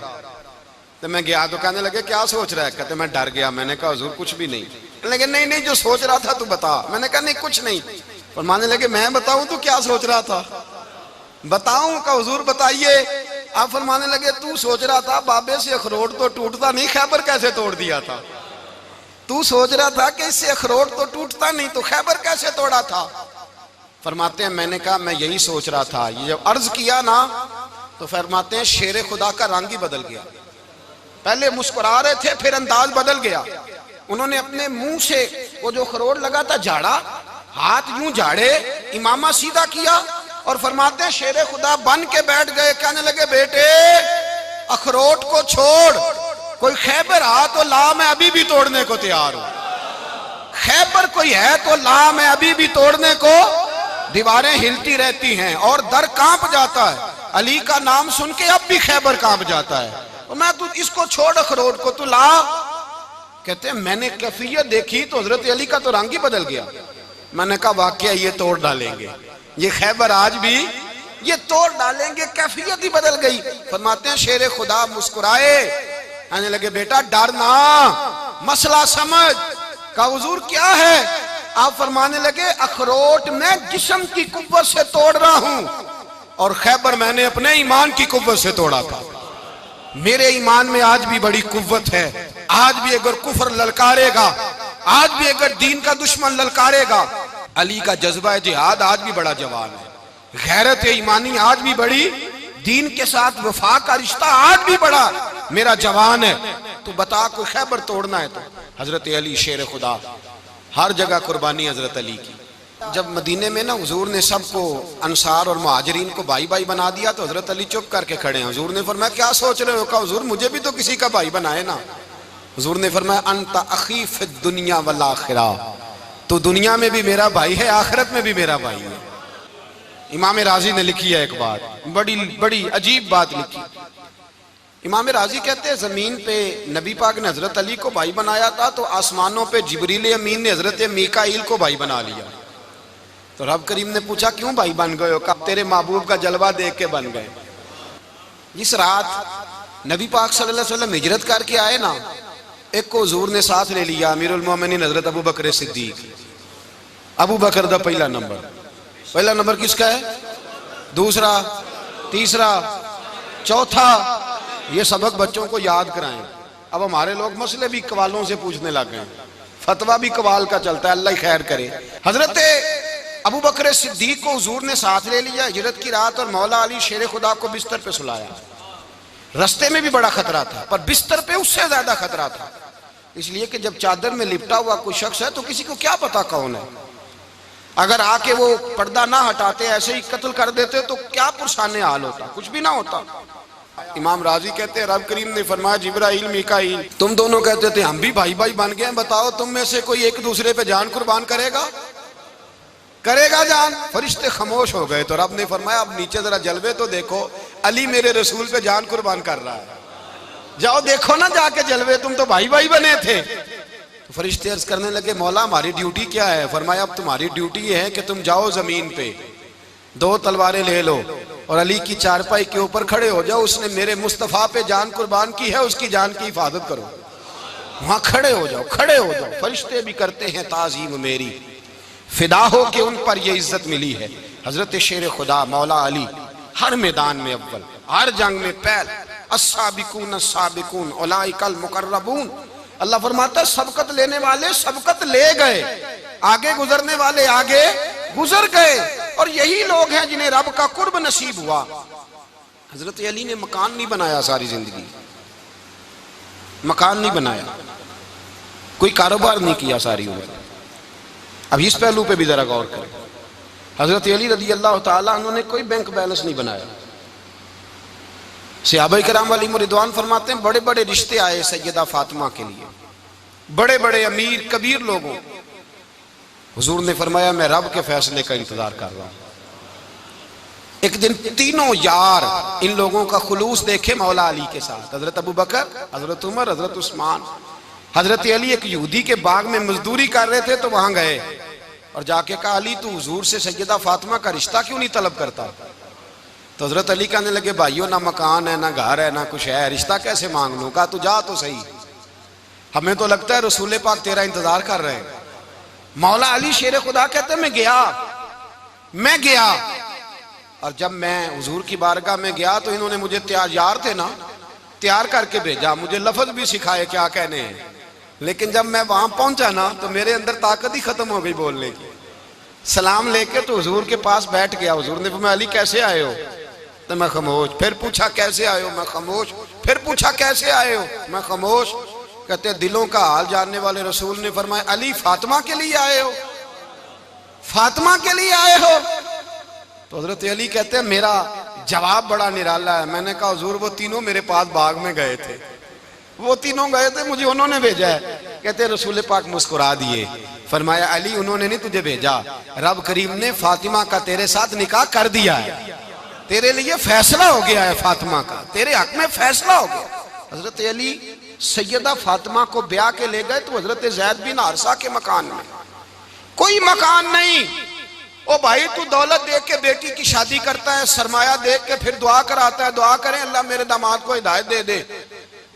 S1: तो मैं गया तो कहने लगे क्या सोच रहा है? कहते मैं डर गया। मैंने कहा हुजूर कुछ भी नहीं। लेकिन नहीं नहीं जो सोच रहा था तू बता। मैंने कहा नहीं कुछ नहीं। और मानने लगे मैं बताऊं तू क्या सोच रहा था? बताऊं? का हुजूर बताइए। आप फरमाने लगे तू सोच रहा था बाबे से अखरोट तो टूटता नहीं, खैबर कैसे तोड़ दिया था? तू सोच रहा था कि इससे अखरोट तो टूटता नहीं, तो खैबर कैसे तोड़ा था? फरमाते हैं मैंने कहा मैं यही सोच रहा था। ये जब अर्ज किया ना तो फरमाते हैं शेर खुदा का रंग ही बदल गया। पहले मुस्कुरा रहे थे, फिर अंदाज बदल गया। उन्होंने अपने मुंह से वो जो अखरोट लगा था झाड़ा, हाथ यूं झाड़े, इमामा सीधा किया और फरमाते हैं शेर खुदा बन के बैठ गए। कहने लगे बेटे अखरोट को छोड़, कोई खैबर आ तो ला, मैं अभी भी तोड़ने को तैयार हूं। खैबर कोई है तो ला, मैं अभी भी तोड़ने को। दीवारें हिलती रहती हैं और दर कांप जाता है। अली का नाम सुन के अब भी खैबर कांप जाता है। तो मैं तू इसको छोड़ अखरोट को, तू ला। कहते हैं मैंने कैफियत देखी तो हजरत अली का तो रंग ही बदल गया। मैंने कहा वाकया ये तोड़ डालेंगे, ये खैबर आज भी ये तोड़ डालेंगे, कैफियत ही बदल गई। फरमाते हैं शेर खुदा मुस्कुराए, आने लगे बेटा डर ना, मसला समझ। का हुजूर क्या है? आप फरमाने लगे अखरोट मैं जिस्म की कुव्वत से तोड़ रहा हूं और खैबर मैंने अपने ईमान की कुव्वत से तोड़ा था। मेरे ईमान में आज भी बड़ी कुव्वत है। आज भी अगर कुफर ललकारेगा, आज भी अगर दीन का दुश्मन ललकारेगा, अली का जज्बा जिहाद आज भी बड़ा जवान है। गैरत ईमानी आज भी बड़ी, दीन के साथ वफा का रिश्ता आज भी बड़ा मेरा जवान है। तो बता कोई खैबर तोड़ना है तो हजरत अली शेर खुदा, हर जगह कुर्बानी हजरत अली की। जब मदीने में ना हुजूर ने सबको अंसार और मुहाजिरीन को भाई भाई बना दिया तो हजरत अली चुप करके खड़े हैं। हुजूर ने फरमाया क्या सोच रहे हो? कहा हुजूर मुझे भी तो किसी का भाई बनाए ना। हुजूर ने फरमाया अंता अखी फिद दुनिया वल आखिरा, तो दुनिया में भी मेरा भाई है, आखिरत में भी मेरा भाई है। इमाम राजी ने लिखी है एक बात, बड़ी बड़ी अजीब बात लिखी। इमाम राजी कहते हैं जमीन पे नबी पाक ने हजरत अली को भाई बनाया था तो आसमानों पे जिब्रील अमीन ने हजरत मीकाईल को भाई बना लिया। तो रब करीम ने पूछा क्यों भाई बन गए हो? कब तेरे महबूब का जलवा देख के बन गए। जिस रात नबी पाक सल्लल्लाहु अलैहि वसल्लम हिजरत करके आए ना, एक को हुजूर ने साथ ले लिया, अमीरुल मोमिनीन हजरत अबू बकर सिद्दीक। अबू बकर दा पहला नंबर किसका है? दूसरा, तीसरा, चौथा। ये सबक बच्चों को याद कराएं। अब हमारे लोग मसले भी कवालों से पूछने लग गए, फतवा भी कवाल का चलता है, अल्लाह ही खैर करे। हजरत अबू बकर सिद्दीक को हुजूर ने साथ ले लिया हिजरत की रात और मौला अली शेर खुदा को बिस्तर पे सुलाया। रास्ते में भी बड़ा खतरा था पर बिस्तर पे उससे ज्यादा खतरा था, इसलिए कि जब चादर में लिपटा हुआ कोई शख्स है तो किसी को क्या पता कौन है। अगर आके वो पर्दा ना हटाते, ऐसे ही कत्ल कर देते तो क्या पुरसाने हाल होता, कुछ भी ना होता। इमाम राजी कहते हैं रब करीम ने फरमाया जिब्राइल मीकाईल तुम दोनों कहते थे हम भी भाई भाई बन गए, बताओ तुम में से कोई एक दूसरे पे जान कुर्बान करेगा जान? फरिश्ते खामोश हो गए। तो रब ने फरमाया अब नीचे जरा जलवे तो देखो, अली मेरे रसूल पे जान कुर्बान कर रहा है, जाओ देखो ना जाके जलवे, तुम तो भाई भाई बने थे। तो फरिश्ते अर्ज करने लगे मौला हमारी ड्यूटी क्या है? फरमाया अब तुम्हारी ड्यूटी ये है कि तुम जाओ जमीन पे 2 तलवारें ले लो और अली की चारपाई के ऊपर खड़े हो जाओ, उसने मेरे मुस्तफा पे जान कुर्बान की है, उसकी जान की हिफाजत करो। वहां खड़े हो जाओ। फरिश्ते भी करते हैं ताजीम मेरी, फिदा हो के उन पर ये इज्जत मिली है। हजरत शेर खुदा मौला अली हर मैदान में अव्वल, हर जंग में पहल। अस्साबिकून अस्साबिकून उलाइकल मुकर्रबून। अल्लाह फरमाता है सबकत लेने वाले सबकत ले गए, आगे गुजरने वाले आगे गुजर गए, और यही लोग हैं जिन्हें रब का कुर्ब नसीब हुआ। हजरत अली ने मकान नहीं बनाया, सारी जिंदगी मकान नहीं बनाया, कोई कारोबार नहीं किया सारी उम्र। अब इस पहलू पे भी जरा गौर करें। हजरत अली रज़ी अल्लाह ताला अन्हु ने कोई बैंक बैलेंस नहीं बनाया। सहाबा किराम अलैहिम रिदवान फरमाते हैं बड़े बड़े रिश्ते आए सैयदा फातिमा के लिए, बड़े बड़े अमीर कबीर लोगों। हुजूर ने फरमाया मैं रब के फैसले का इंतजार कर रहा हूं। एक दिन तीनों यार इन लोगों का खुलूस देखे मौला अली के साथ, हजरत अबू बकर, हजरत उमर, हजरत उस्मान। हजरत अली एक यहूदी के बाग में मजदूरी कर रहे थे तो वहां गए और जाके कहा अली तू हुजूर से सैयदा फातिमा का रिश्ता क्यों नहीं तलब करता? तो हजरत अली कहने लगे भाइयों ना मकान है, ना घर है, ना कुछ है, रिश्ता कैसे मांग लूं? कहा तू जा तो सही, हमें तो लगता है रसूल पाक तेरा इंतजार कर रहे हैं। मौला अली शेर खुदा कहते मैं गया और जब मैं हुजूर की बारगाह में गया तो इन्होंने मुझे तैयार थे ना, तैयार करके भेजा, मुझे लफ्ज भी सिखाए क्या कहने हैं। लेकिन जब मैं वहां पहुंचा ना तो मेरे अंदर ताकत ही खत्म हो गई बोलने की। सलाम लेके तो हुजूर के पास बैठ गया। हुजूर ने फरमाया अली कैसे आए हो? तो मैं खामोश। फिर पूछा कैसे आए हो? मैं खामोश। फिर पूछा कैसे आए हो? मैं खामोश। कहते दिलों का हाल जानने वाले रसूल ने फरमाया अली फातिमा के लिए आए हो? फातिमा के लिए आए हो? तो हजरत अली कहते हैं मेरा जवाब बड़ा निराला है। मैंने कहा हुजूर वो तीनों मेरे पास बाग में गए थे, वो तीनों गए थे, मुझे उन्होंने भेजा है। कहते रसूल पाक मुस्कुरा दिए, फरमाया अली उन्होंने नहीं तुझे भेजा, रब करीम ने फातिमा का तेरे साथ निकाह कर दिया है, तेरे लिए फैसला हो गया है, फातिमा का तेरे हक में फैसला हो गया। हजरत अली सैयदा फातिमा को ब्याह के ले गए तो हजरत ज़ैद बिन हारिसा के मकान में, कोई मकान नहीं। ओ भाई तू दौलत देख के बेटी की शादी करता है, सरमाया देख के फिर दुआ कराता है, दुआ करें अल्लाह मेरे दामाद को हिदायत दे दे।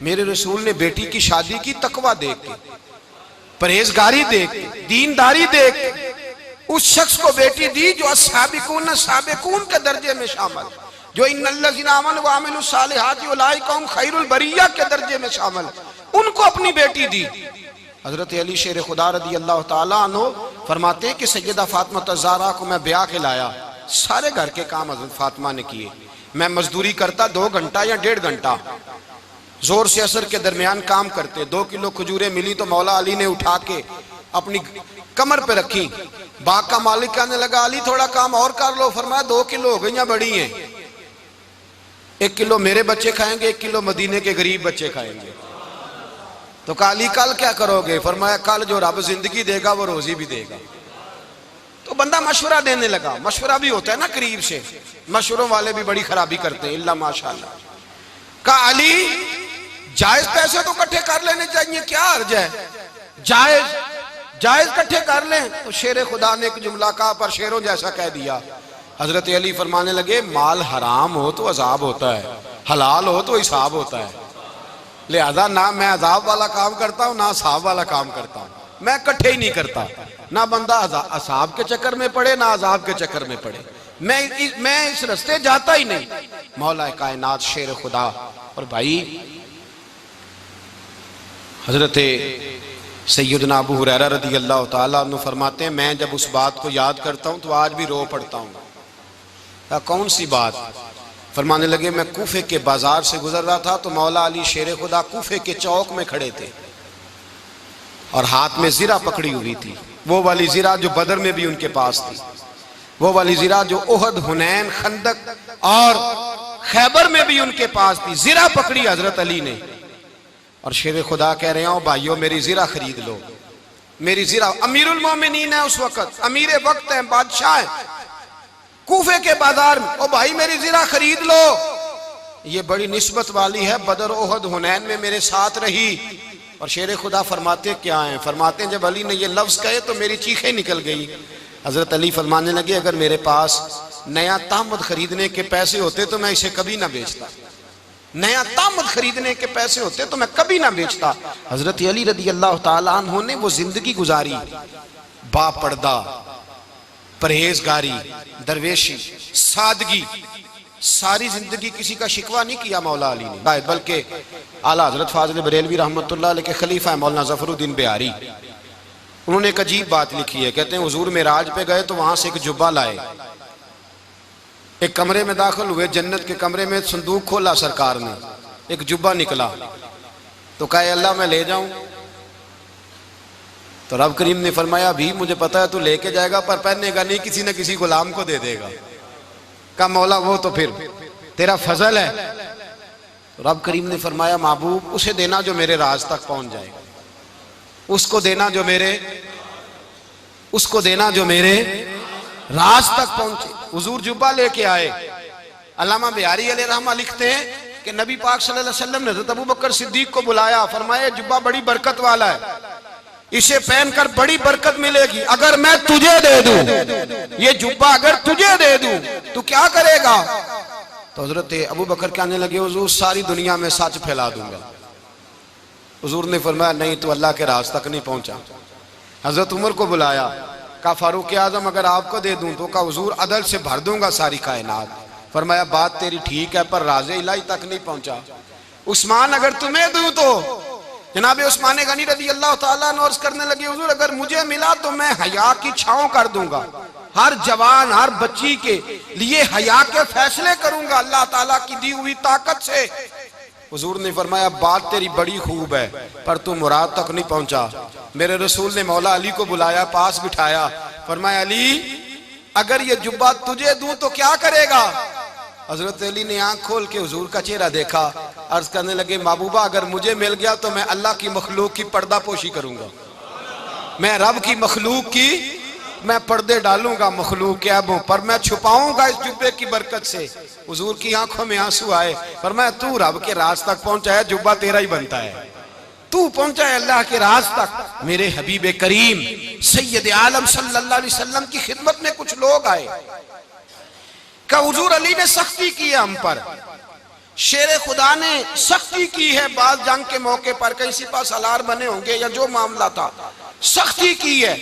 S1: मेरे रसूल ने बेटी की शादी की तकवा देख के, परहेजगारी देख के, दीनदारी देख के उस शख्स को बेटी दी जो अस्साबिकून साबिकून के दर्जे में शामिल, जो इन्नल्लज़ीना आमनू व अमिलुस सालिहाति उलाइका हुम खैरुल बरिया के दर्जे में शामिल, उनको अपनी बेटी दी। हजरत अली शेर खुदा रज़ी अल्लाह ताला अन्हु फरमाते हैं कि सैयदा फातिमा ज़हरा को मैं ब्याह के लाया, सारे घर के काम हजरत फातिमा ने किए। मैं मजदूरी करता 2 घंटा या 1.5 घंटा, जोर से असर के दरमियान काम करते। 2 किलो खजूरें मिली तो मौला अली ने उठा के अपनी कमर पे रखी। बाग का मालिक कहने लगा अली थोड़ा काम और कर लो। फरमाया 2 किलो हो गई या बड़ी हैं, 1 किलो मेरे बच्चे खाएंगे, 1 किलो मदीने के गरीब बच्चे खाएंगे। तो कहा अली कल क्या करोगे? फरमाया कल जो रब जिंदगी देगा वो रोजी भी देगा। तो बंदा मशवरा देने लगा। मशवरा भी होता है ना करीब से, मशवरों वाले भी बड़ी खराबी करते हैं इल्ला माशाअल्लाह। कहा अली जायज पैसे तो इकट्ठे कर लेने चाहिए, क्या अर्ज है, जायज इकट्ठे कर लें। तो शेर खुदा ने एक जुमला कहा पर शेरों जैसा कह दिया। हजरत अली फरमाने लगे माल हराम हो तो अजाब होता है, हलाल हो तो हिसाब होता है, लिहाजा ना मैं अजाब वाला काम करता हूँ ना हिसाब वाला काम करता हूँ, मैं इकट्ठे ही नहीं करता। ना बंदा असाब के चक्कर में पड़े ना अजाब के चक्कर में पड़े, मैं इस रास्ते जाता ही नहीं। मौला कायनात शेर खुदा। और भाई हजरत सैयदना अबू हुरैरा रज़ी अल्लाह ताला अन्हु फरमाते हैं मैं जब उस बात को याद करता हूँ तो आज भी रो पड़ता हूँ। कौन सी बात? फरमाने लगे मैं कूफे के बाजार से गुजर रहा था तो मौला अली शेर खुदा कूफे के चौक में खड़े थे और हाथ में जीरा पकड़ी हुई थी, वो वाली जीरा जो बदर में भी उनके पास थी, वो वाली जीरा जो ओहद, हुनैन, खंदक और खैबर में भी उनके पास थी। जीरा पकड़ी हजरत अली ने और शेर खुदा कह रहे हो भाइयों मेरी जीरा खरीद लो, मेरी जीरा। अमीरुल मोमिनीन है उस वक्त, अमीर वक्त है, बादशाह है, कूफे के बाजार में। ओ भाई मेरी जीरा खरीद लो, ये बड़ी निस्बत वाली है, बदर, ओहद, हुनैन में मेरे साथ रही। और शेर खुदा फरमाते क्या हैं? फरमाते हैं जब अली ने ये लफ्ज कहे तो मेरी चीखें निकल गई। हजरत अली फरमाने लगे अगर मेरे पास नया तामद खरीदने के पैसे होते तो मैं इसे कभी ना बेचता, नया तामद खरीदने के पैसे होते तो मैं कभी ना बेचता। हजरत अली रज़ी अल्लाह ताला अन्हु ने वो जिंदगी गुजारी, बापर्दा, परहेजगारी, दरवेशी, सादगी, सारी जिंदगी किसी का शिकवा नहीं किया मौला अली ने। बल्कि आला हजरत फाजिल बरेलवी रहमतुल्लाह अलैह के खलीफा है मौलाना ज़फरुद्दीन बिहारी, उन्होंने एक अजीब बात लिखी है। कहते हैं हुजूर मेराज पे गए तो वहां से एक जुब्बा लाए, एक कमरे में दाखिल हुए, जन्नत के कमरे में संदूक खोला सरकार ने, एक जुब्बा निकला। तो कहा अल्लाह मैं ले जाऊं? तो रब करीम ने फरमाया भी मुझे पता है तू लेके जाएगा पर पहनेगा नहीं, किसी न किसी गुलाम को दे देगा। कहा मौला वो तो फिर तेरा फजल है। तो रब करीम ने फरमाया महबूब उसे देना जो मेरे राज तक पहुंच जाएगा, उसको देना जो मेरे राज तक पहुंचे। हुजूर जुब्बा लेके आए। अल्लामा बिहारी अलैहि रहमा लिखते हैं कि नबी पाक सल्लल्लाहु अलैहि वसल्लम ने हज़रत अबू बकर सिद्दीक को बुलाया, फरमाया जुब्बा बड़ी बरकत वाला है, इसे पहनकर बड़ी बरकत मिलेगी। अगर मैं तुझे दे दूं, ये जुब्बा अगर तुझे दे दूं तो क्या करेगा? तो हजरत अबू बकर कहने लगे हुजूर सारी दुनिया में सच फैला दूंगा। हुजूर ने फरमाया नहीं, तू अल्लाह के राज तक नहीं पहुंचा। हजरत उमर को बुलाया, कहा फारूक आजम अगर आपको दे दूं तो कहा हुजूर अदल से भर दूंगा सारी कायनात। फरमाया बात तेरी ठीक है पर राज़े इलाही तक नहीं पहुंचा। उस्मान अगर तुम्हें दूं तो जनाब उस्मान गनी रज़ी अल्लाह ताला अन्हु अर्ज़ करने लगे हुजूर अगर मुझे मिला तो मैं हया की छांव कर दूंगा, हर जवान हर बच्ची के लिए हया के फैसले करूंगा अल्लाह ताला की दी हुई ताकत से। हुजूर ने फरमाया बात तेरी बड़ी खूब है पर तू मुराद तक नहीं पहुंचा। मेरे रसूल ने मौला अली को बुलाया, पास बिठाया, फरमाया अली अगर ये जुब्बा तुझे दूं तो क्या करेगा? हजरत अली ने आंख खोल के हुजूर का चेहरा देखा, अर्ज करने लगे महबूबा अगर मुझे मिल गया तो मैं अल्लाह की मखलूक की पर्दा पोशी करूंगा, मैं रब की मखलूक की मैं पर्दे डालूंगा मखलूक के ऐबों पर, मैं छुपाऊंगा इस जुब्बे की बरकत से। हुजूर की आंखों में आंसू आए, फरमाया तू रब के राज तक पहुंचा है, जुब्बा तेरा ही बनता है, तू पहुंचा है अल्लाह के राज तक। मेरे हबीब करीम सैयद आलम सल्लल्लाहु अलैहि वसल्लम की खिदमत में कुछ लोग आए, का हुजूर अली ने सख्ती की है हम पर, शेर खुदा ने सख्ती की है, बात जंग के मौके पर कहीं सिपा सालार बने होंगे या जो मामला था सख्ती की है।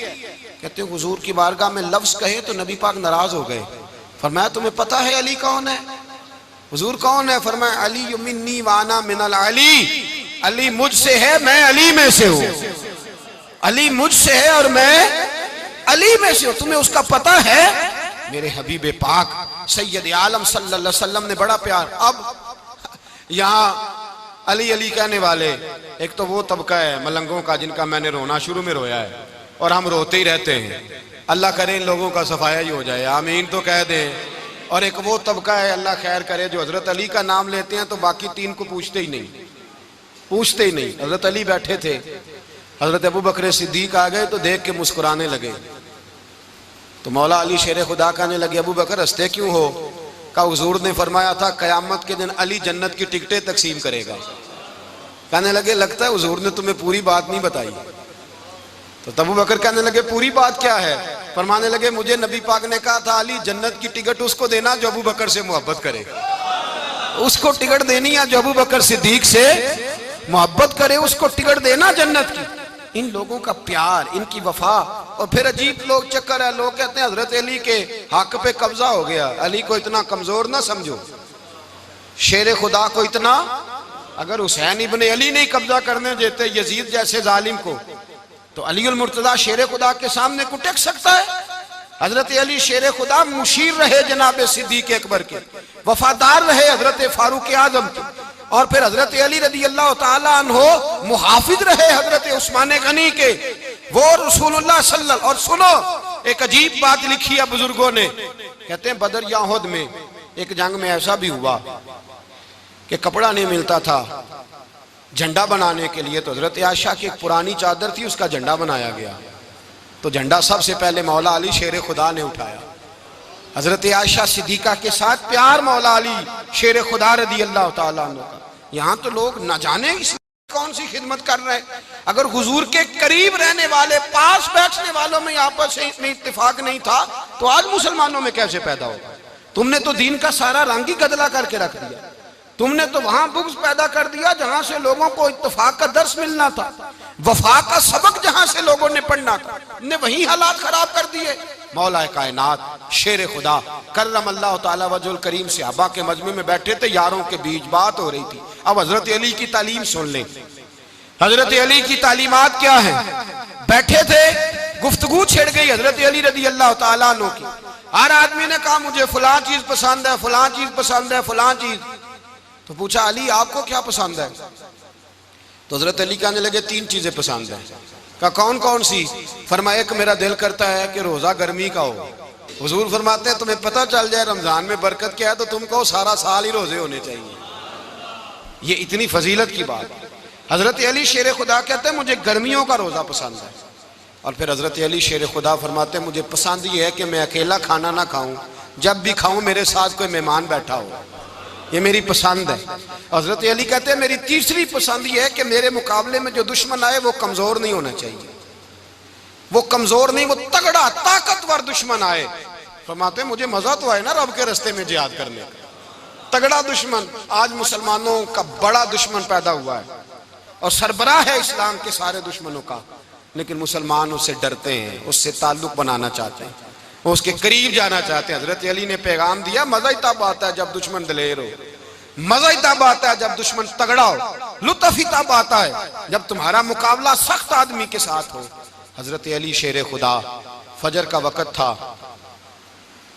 S1: कहते हैं हुजूर की बारगाह में लफ्ज कहे तो नबी पाक नाराज हो गए। फरमाया तुम्हें पता है अली कौन है? हुजूर कौन है? फरमाया अली मिन्नी वाना मिनल अली, अली मुझसे है मैं अली में से हूं, अली मुझसे है और मैं अली में से हूं, तुम्हें उसका पता है? मेरे हबीब पाक सैयद आलम सल्लल्लाहु अलैहि वसल्लम ने बड़ा प्यार। अब यहाँ अली अली कहने वाले एक तो वो तबका है मलंगों का जिनका मैंने रोना शुरू में रोया है और हम रोते ही रहते हैं, अल्लाह करे इन लोगों का सफाया ही हो जाए, आमीन तो कह दें। और एक वो तबका है अल्लाह खैर करे जो हजरत अली का नाम लेते हैं तो बाकी तीन को पूछते ही नहीं। हजरत अली बैठे थे, हजरत अबू बकर सिद्दीक आ गए तो देख के मुस्कुराने लगे। तो मौला अली शेर खुदा कहने लगे अबू बकर हंसते क्यों हो? का हुजूर ने फरमाया था कयामत के दिन अली जन्नत की टिकटें तकसीम करेगा। कहने लगे लगता है हुजूर ने तुम्हें पूरी बात नहीं बताई। तो अबू बकर कहने लगे पूरी बात क्या है? फरमाने लगे मुझे नबी पाक ने कहा था अली जन्नत की टिकट उसको देना जो अबू बकर से मोहब्बत करे, उसको टिकट देनी है जो अबू बकर सिद्दीक से मोहब्बत करे, उसको टिकट देना जन्नत की। इन लोगों का प्यार, इनकी वफा। और फिर अजीब लोग चक्कर है, लोग कहते हैं हजरत अली के हक पे कब्जा हो गया। अली को इतना कमजोर ना समझो, शेर खुदा को इतना, अगर हुसैन इब्ने अली नहीं कब्जा करने देते यजीद जैसे जालिम को तो अली उल मुर्तजा शेर खुदा के सामने को टेक सकता है? हजरत अली शेर खुदा मुशीर रहे जनाब सिद्दीक अकबर के, वफादार रहे हजरत फारूक आजम के, और फिर हजरत अली रदी अल्लाह ताला अन्हो मुहाफिज रहे हजरत उस्मान गनी के, वो रसूलुल्लाह सल्लल्लाहु। और सुनो एक अजीब बात लिखी है बुजुर्गों ने, कहते हैं बदर या उहद में एक जंग में ऐसा भी हुआ कि कपड़ा नहीं मिलता था झंडा बनाने के लिए, तो हजरत आयशा की एक पुरानी चादर थी उसका झंडा बनाया गया। तो झंडा सबसे पहले मौला अली शेर खुदा ने उठाया। हजरत आयशा सिद्दीका के साथ प्यार मौला अली शेर खुदा रदी अल्लाह ताला अन्हु का। यहाँ तो लोग न जाने कौन सी खिदमत कर रहे हैं। अगर हुजूर के करीब रहने वाले पास बैठने वालों में आपस में इत्तेफाक नहीं था तो आज मुसलमानों में कैसे पैदा होगा? तुमने तो दीन का सारा रंग ही गदला करके रख दिया। तुमने तो वहां बुग़्ज़ पैदा कर दिया जहां से लोगों को इत्तेफाक का दर्स मिलना था, वफा का सबक जहां से लोगों ने पढ़ना था, ने वही हालात खराब कर दिए। मौला कायनात शेर खुदा करम अल्लाह ताला वजुल करीम सहाबा के मजमे में बैठे थे, यारों के बीच बात हो रही थी। अब हजरत अली की तालीम सुन लें, हजरत अली की तालीमात क्या है। बैठे थे, गुफ्तगू छिड़ गई हजरत अली रदी अल्लाह ताला अन्हु की। हर आदमी ने कहा मुझे फलां चीज पसंद है, फलां चीज पसंद है, फलां चीज। तो पूछा अली आपको क्या पसंद है? तो हजरत अली कहने लगे 3 चीजें पसंद है। कहा कौन कौन सी? फरमाया एक मेरा दिल करता है कि रोजा गर्मी का हो। हुजूर फरमाते हैं तुम्हें पता चल जाए रमजान में बरकत क्या है तो तुम कहो सारा साल ही रोजे होने चाहिए। ये इतनी फजीलत की बात। हजरत अली शेर खुदा कहते हैं मुझे गर्मियों का रोजा पसंद है। और फिर हजरत अली शेर खुदा फरमाते हैं मुझे पसंद ये है कि मैं अकेला खाना ना खाऊं, जब भी खाऊं मेरे साथ कोई मेहमान बैठा हो, ये मेरी पसंद है। हजरत अली कहते हैं मेरी तीसरी पसंद ये है कि मेरे मुकाबले में जो दुश्मन आए वो कमजोर नहीं होना चाहिए, वो कमजोर नहीं, वो तगड़ा ताकतवर दुश्मन आए। फरमाते हैं मुझे मजा तो आए ना रब के रास्ते में जिहाद करने का, तगड़ा दुश्मन। आज मुसलमानों का बड़ा दुश्मन पैदा हुआ है और सरबराह है इस्लाम के सारे दुश्मनों का, लेकिन मुसलमान उससे डरते हैं, उससे ताल्लुक बनाना चाहते हैं, वो उसके करीब जाना चाहते हैं। हजरत अली ने पैगाम दिया मजा ही तब आता है जब दुश्मन दलेर हो, मजा ही तब आता है जब दुश्मन तगड़ा हो, लुत्फ ही तब आता है जब तुम्हारा मुकाबला सख्त आदमी के साथ हो। हजरत अली शेर खुदा, फजर का वक़्त था,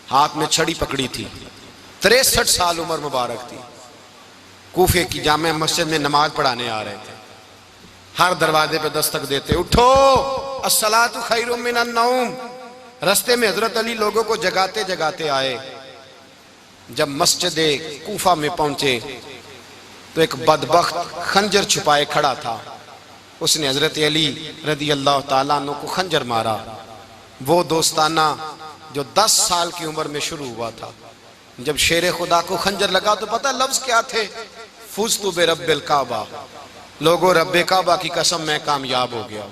S1: हाथ में छड़ी पकड़ी थी, 63 साल उम्र मुबारक थी, कूफे की जामे मस्जिद में नमाज पढ़ाने आ रहे थे। हर दरवाजे पे दस्तक देते उठो अस्सलातु खैरुम मिनन नौम। रास्ते में हजरत अली लोगों को जगाते जगाते आए। जब मस्जिद कूफा में पहुंचे तो एक बदबख्त खंजर छुपाए खड़ा था, उसने हजरत अली रदी अल्लाह ताला अन्हु को खंजर मारा। वो दोस्ताना जो 10 साल की उम्र में शुरू हुआ था। जब शेर खुदा को खंजर लगा तो पता लफ्ज क्या थे? फुज़्तु बिरब्बिल काबा, लोगो रब्बे काबा की कसम मैं कामयाब हो गया,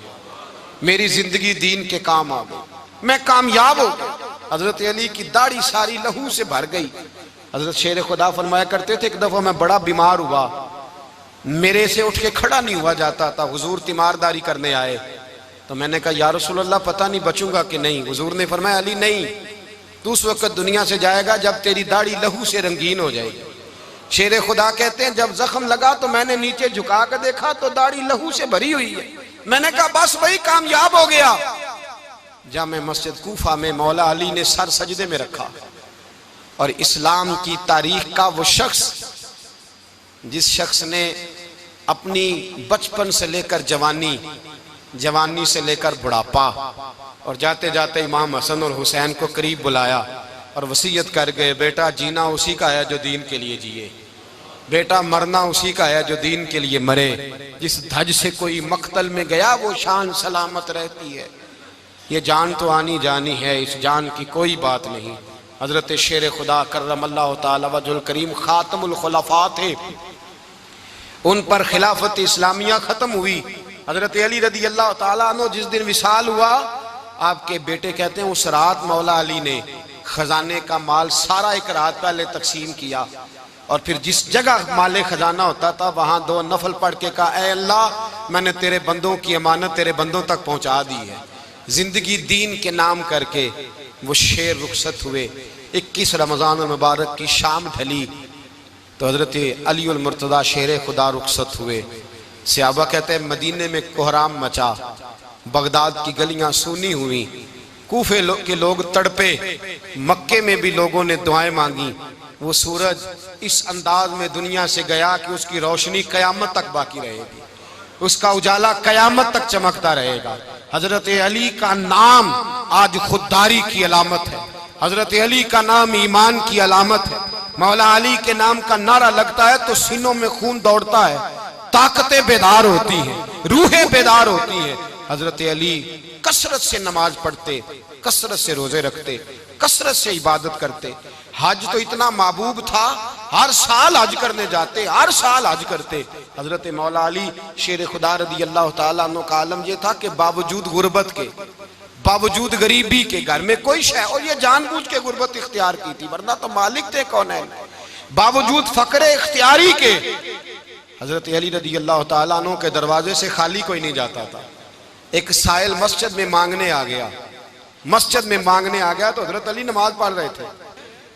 S1: मेरी जिंदगी दीन के काम आ गई, मैं कामयाब हो गया। हजरत अली की दाढ़ी सारी लहू से भर गई। हजरत शेर खुदा फरमाया करते थे एक दफा मैं बड़ा बीमार हुआ, मेरे से उठ के खड़ा नहीं हुआ जाता था, हुजूर तीमारदारी करने आए तो मैंने कहा या रसूल अल्लाह पता नहीं बचूंगा कि नहीं। हुजूर ने फरमाया अली नहीं, तू उस वक्त दुनिया से जाएगा जब तेरी दाढ़ी लहू से रंगीन हो जाएगी। शेर खुदा कहते हैं जब जख्म लगा तो मैंने नीचे झुका कर देखा तो दाढ़ी लहू से भरी हुई है। मैंने कहा बस वही कामयाब हो गया। जामे मस्जिद कूफा में मौला अली ने सर सजदे में रखा और इस्लाम की तारीख का वो शख्स जिस शख्स ने अपनी बचपन से लेकर जवानी, जवानी से लेकर बुढ़ापा और जाते जाते इमाम हसन और हुसैन को करीब बुलाया और वसीयत कर गए बेटा जीना उसी का है जो दीन के लिए जिए, बेटा मरना उसी का है जो दीन के लिए मरे। जिस धज से कोई मक्तल में गया वो शान सलामत रहती है। ये जान तो आनी जानी है, इस जान की कोई बात नहीं। हजरत शेर खुदा करमल्लाहु ताला वजहुल करीम खातमुल खुलफा थे, उन पर खिलाफत इस्लामिया खत्म हुई। हजरत अली रदी अल्लाह ताला अन्हु जिस दिन विसाल हुआ, आपके बेटे कहते हैं उस रात मौला अली ने खजाने का माल सारा एक रात पहले तकसीम किया और फिर जिस जगह माले खजाना होता था वहां 2 नफल पढ़ के कहा ऐ अल्लाह मैंने तेरे बंदों की अमानत तेरे बंदों तक पहुंचा दी है। जिंदगी दीन के नाम करके वो शेर रुखसत हुए। 21 रमजान मुबारक की शाम ढली तो हजरत अली उल मुर्तदा शेर खुदा रुखसत हुए। सहाबा कहते हैं मदीने में कोहराम मचा, बगदाद की गलियां सूनी हुई, कूफे के लोग तड़पे, मक्के में भी लोगों ने दुआएं मांगी। वो सूरज इस अंदाज में दुनिया से गया कि उसकी रोशनी कयामत तक बाकी रहेगी, उसका उजाला कयामत तक चमकता रहेगा। हजरत अली का नाम आज खुददारी की अलामत है, हजरत अली का नाम ईमान की अलामत है। मौला अली के नाम का नारा लगता है तो सीनों में खून दौड़ता है, ताकतें बेदार होती हैं, रूहें बेदार होती हैं। हजरत अली कसरत से नमाज पढ़ते, कसरत से रोजे रखते, कसरत से इबादत करते। हज तो इतना महबूब था, हर साल हज करने जाते, हर साल हज करते। हजरत मौला अली शेर खुदा रदी अल्लाह ताला अन्हु का आलम यह था कि बावजूद गुर्बत के, बावजूद गरीबी के, घर में कोई शय, और ये जानबूझ के गुर्बत इख्तियार की थी वरना तो मालिक थे कौन है, बावजूद फकरे इख्तियारी के हजरत अली रदी अल्लाह ताला अन्हु के दरवाजे से खाली कोई नहीं जाता था। एक साइल मस्जिद में मांगने आ गया, मस्जिद में मांगने आ गया तो हजरत अली नमाज पढ़ रहे थे।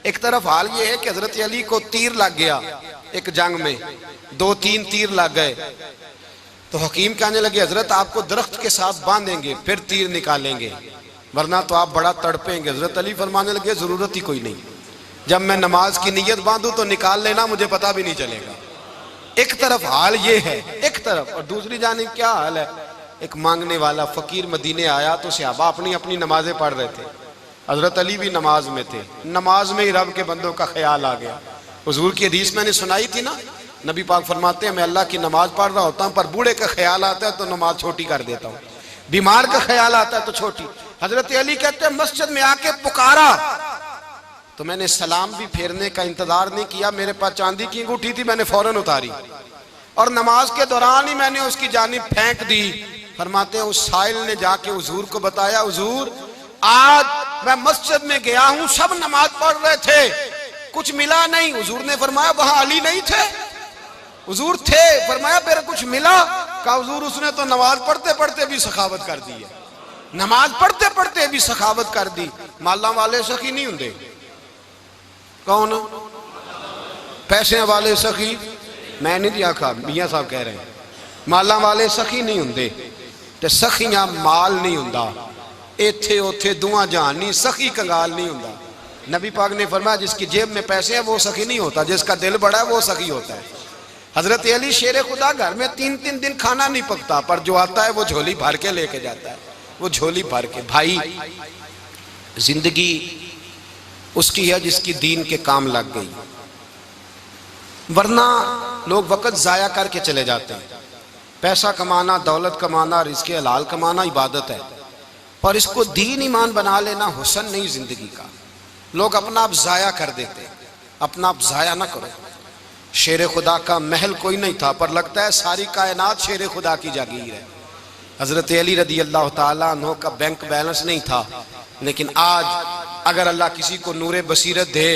S1: एक तरफ हाल ये है कि हजरत अली को तीर लग गया, एक जंग में 2-3 तीर लग गए तो हकीम कहने लगे हजरत आपको दरख्त के साथ बांधेंगे फिर तीर निकालेंगे। वरना तो आप बड़ा तड़पेंगे। हजरत अली फरमाने लगे जरूरत ही कोई नहीं, जब मैं नमाज की नीयत बांधूं तो निकाल लेना, मुझे पता भी नहीं चलेगा। एक तरफ हाल ये है, एक तरफ, और दूसरी जानिब क्या हाल है, एक मांगने वाला फकीर मदीने आया तो सहाबा अपनी अपनी नमाजें पढ़ रहे थे, हजरत अली भी नमाज में थे। नमाज में ही रब के बंदों का ख्याल आ गया। हुजूर की हदीस मैंने सुनाई थी ना, नबी पाक फरमाते हैं मैं अल्लाह की नमाज पढ़ रहा होता हूँ, पर बूढ़े का ख्याल आता है तो नमाज छोटी कर देता हूँ, बीमार का ख्याल आता है तो छोटी। हजरत अली कहते हैं मस्जिद में आके पुकारा तो मैंने सलाम भी फेरने का इंतजार नहीं किया, मेरे पास चांदी की अंगूठी थी, मैंने फौरन उतारी और नमाज के दौरान ही मैंने उसकी जानिब फेंक दी। फरमाते हैं उस साइल ने जाके हुजूर को बताया, हुजूर आज मैं मस्जिद में गया हूं, सब नमाज पढ़ रहे थे, कुछ मिला नहीं। हुजूर ने फरमाया वहां अली नहीं थे? हुजूर थे। फरमाया मेरे कुछ मिला? कहा हुजूर उसने तो नमाज पढ़ते पढ़ते भी सखावत कर दी है, नमाज पढ़ते पढ़ते भी सखावत कर दी। माला वाले सखी नहीं होंगे? कौन? पैसे वाले सखी? मैं नहीं आखा, मियां साहब कह रहे हैं माला वाले सखी नहीं होंगे, ते सखियां माल नहीं हुंदा, इत्थे उथे दुआ जहान नहीं, सखी कंगाल नहीं हुंदा। नबी पाक ने फरमाया जिसकी जेब में पैसे हैं वो सखी नहीं होता, जिसका दिल बड़ा है वो सखी होता है। हजरत अली शेर खुदा घर में 3-3 दिन खाना नहीं पकता, पर जो आता है वो झोली भर के लेके जाता है, वो झोली भर के। भाई जिंदगी उसकी है जिसकी दीन के काम लग गई, वरना लोग वक्त जाया करके चले जाते हैं। पैसा कमाना, दौलत कमाना, रिज़्क़े हलाल कमाना इबादत है, पर इसको दीन ईमान बना लेना हुस्न नहीं जिंदगी का। लोग अपना आप जाया कर देते, अपना आप जाया ना करो। शेर खुदा का महल कोई नहीं था, पर लगता है सारी कायनात शेर खुदा की जागीर है। हजरत अली रदी अल्लाह ताला अन्हु का बैंक बैलेंस नहीं था, लेकिन आज अगर अल्लाह किसी को नूरे बसीरत दे